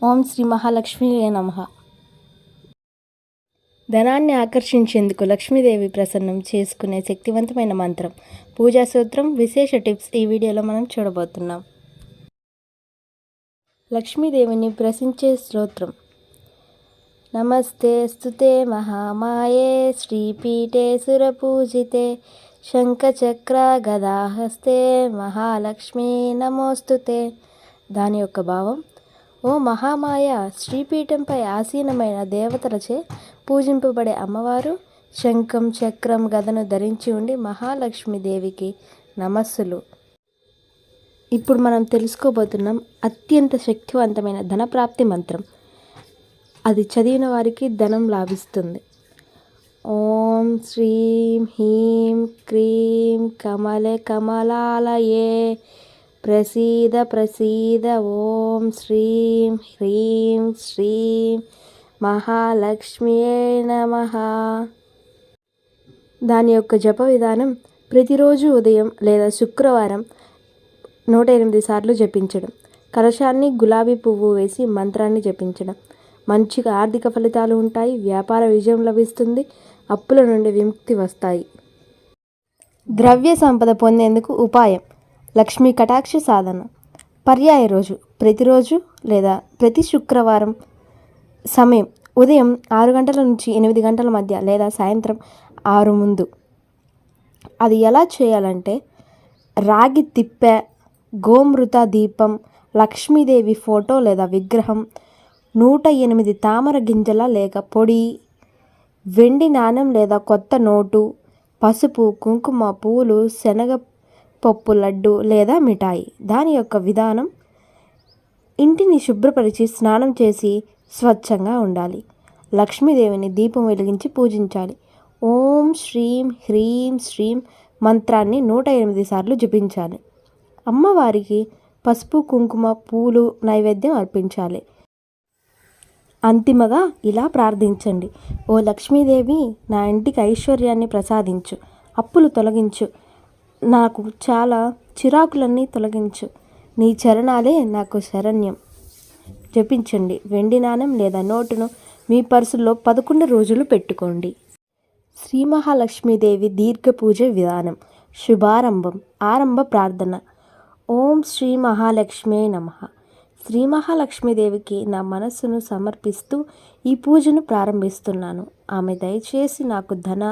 ఓం శ్రీ మహాలక్ష్మియే నమః. ధనాన్ని ఆకర్షించేందుకు లక్ష్మీదేవి ప్రసన్నం చేసుకునే శక్తివంతమైన మంత్రం, పూజా సూత్రం, విశేష టిప్స్ ఈ వీడియోలో మనం చూడబోతున్నాం. లక్ష్మీదేవిని ప్రశంసే స్తోత్రం. నమస్తే స్తుతే మహామాయే శ్రీపీఠే సురపూజితే శంఖచక్ర గదాహస్తే మహాలక్ష్మీ నమోస్తుతే. దాని యొక్క భావం: ఓ మహామాయ, శ్రీపీఠంపై ఆసీనమైన దేవతలచే పూజింపబడే అమ్మవారు శంఖం, చక్రం, గదను ధరించి ఉండి మహాలక్ష్మీదేవికి నమస్సులు. ఇప్పుడు మనం తెలుసుకోబోతున్నాం అత్యంత శక్తివంతమైన ధనప్రాప్తి మంత్రం. అది చదివిన వారికి ధనం లాభిస్తుంది. ఓం శ్రీం హ్రీం క్రీం కమలే కమలాలయే ప్రసీద ప్రసీద. ఓం శ్రీం హ్రీం శ్రీం మహాలక్ష్మియే నమః. దాని యొక్క జప విధానం: ప్రతిరోజు ఉదయం లేదా శుక్రవారం 108 సార్లు జపించడం, కలశాన్ని గులాబీ పువ్వు వేసి మంత్రాన్ని జపించడం. మంచిగా ఆర్థిక ఫలితాలు ఉంటాయి, వ్యాపార విజయం లభిస్తుంది, అప్పుల నుండి విముక్తి వస్తాయి. ద్రవ్య సంపద పొందేందుకు ఉపాయం: లక్ష్మీ కటాక్ష సాధన. పర్యాయ రోజు: ప్రతిరోజు లేదా ప్రతి శుక్రవారం. సమయం: ఉదయం 6 గంటల నుంచి 8 గంటల మధ్య లేదా సాయంత్రం 6 ముందు. అది ఎలా చేయాలంటే, రాగి తిప్పె, గోమృత దీపం, లక్ష్మీదేవి ఫోటో లేదా విగ్రహం, 108 తామర గింజల లేక పొడి, వెండి నాణెం లేదా కొత్త నోటు, పసుపు, కుంకుమ, పూలు, శనగపప్పు లడ్డు లేదా మిఠాయి. దాని యొక్క విధానం: ఇంటిని శుభ్రపరిచి స్నానం చేసి స్వచ్ఛంగా ఉండాలి. లక్ష్మీదేవిని దీపం వెలిగించి పూజించాలి. ఓం శ్రీం హ్రీం శ్రీం మంత్రాన్ని 108 సార్లు జపించాలి. అమ్మవారికి పసుపు, కుంకుమ, పూలు నైవేద్యం అర్పించాలి. అంతిమగా ఇలా ప్రార్థించండి: ఓ లక్ష్మీదేవి, నా ఇంటికి ఐశ్వర్యాన్ని ప్రసాదించు, అప్పులు తొలగించు, నాకు చాలా చిరాకులన్నీ తొలగించు, నీ చరణాలే నాకు శరణ్యం. జపించండి. వెండి నాణెం లేదా నోటును మీ పర్సులో 11 రోజులు పెట్టుకోండి. శ్రీ మహాలక్ష్మీదేవి దీర్ఘ పూజ విధానం. శుభారంభం. ఆరంభ ప్రార్థన: ఓం శ్రీ మహాలక్ష్మే నమః. శ్రీ మహాలక్ష్మీదేవికి నా మనస్సును సమర్పిస్తూ ఈ పూజను ప్రారంభిస్తున్నాను. ఆమె దయచేసి నాకు ధన,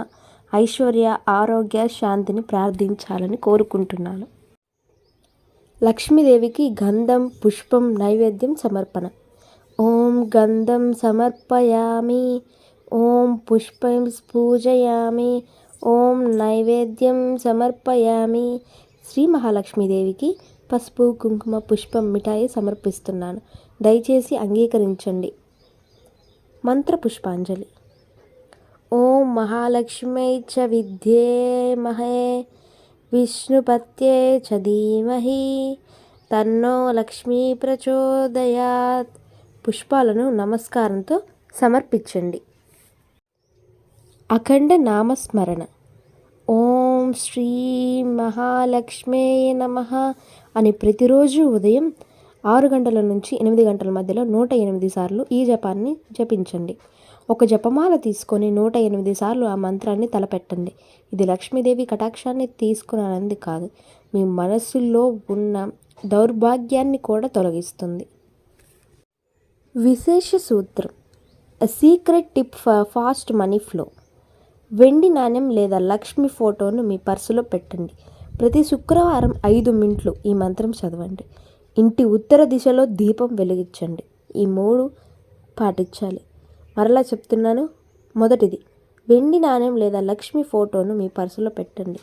ఐశ్వర్య, ఆరోగ్య, శాంతిని ప్రార్థించాలని కోరుకుంటున్నాను. లక్ష్మీదేవికి గంధం, పుష్పం నైవేద్యం సమర్పణ. ఓం గంధం సమర్పయామి, ఓం పుష్పం పూజయామి, ఓం నైవేద్యం సమర్పయామి. శ్రీ మహాలక్ష్మీదేవికి పసుపు, కుంకుమ, పుష్పం, మిఠాయి సమర్పిస్తున్నాను. దయచేసి అంగీకరించండి. మంత్ర పుష్పాంజలి. ఓం మహాలక్ష్మై చ విద్యేమహే విష్ణుపత్యే చ ధీమహి తన్నో లక్ష్మీ ప్రచోదయాత్. పుష్పాలను నమస్కారంతో సమర్పించండి. అఖండ నామస్మరణ. ఓం శ్రీ మహాలక్ష్మే నమః అని ప్రతిరోజు ఉదయం 6 గంటల నుంచి 8 గంటల మధ్యలో 108 సార్లు ఈ జపాన్ని జపించండి. ఒక జపమాల తీసుకొని 108 సార్లు ఆ మంత్రాన్ని తలపెట్టండి. ఇది లక్ష్మీదేవి కటాక్షాన్ని తీసుకురానంది కాదు, మీ మనస్సులో ఉన్న దౌర్భాగ్యాన్ని కూడా తొలగిస్తుంది. విశేష సూత్రం: ఎ secret tip for fast money flow. వెండి నాణెం లేదా లక్ష్మి ఫోటోను మీ పర్సులో పెట్టండి. ప్రతి శుక్రవారం 5 మినిట్లు ఈ మంత్రం చదవండి. ఇంటి ఉత్తర దిశలో దీపం వెలిగించండి. ఈ 3 పాటించాలి. మరలా చెప్తున్నాను. మొదటిది, వెండి నాణెం లేదా లక్ష్మి ఫోటోను మీ పర్సులో పెట్టండి.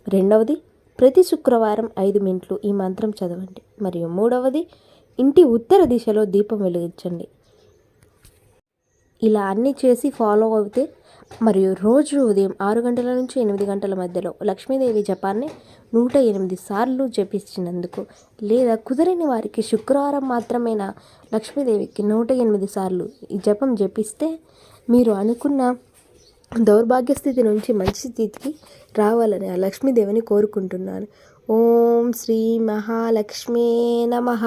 రెండవది, ప్రతి శుక్రవారం 5 మినిట్లు ఈ మంత్రం చదవండి. మరియు మూడవది, ఇంటి ఉత్తర దిశలో దీపం వెలిగించండి. ఇలా అన్నీ చేసి ఫాలో అవుతే మరియు రోజు ఉదయం 6 గంటల నుంచి 8 గంటల మధ్యలో లక్ష్మీదేవి జపాన్ని 108 సార్లు జపించినందుకు, లేదా కుదరని వారికి శుక్రవారం మాత్రమేనా లక్ష్మీదేవికి 108 సార్లు ఈ జపం జపిస్తే మీరు అనుకున్న దౌర్భాగ్య స్థితి నుంచి మంచి స్థితికి రావాలని ఆ లక్ష్మీదేవిని కోరుకుంటున్నాను. ఓం శ్రీ మహాలక్ష్మే నమః.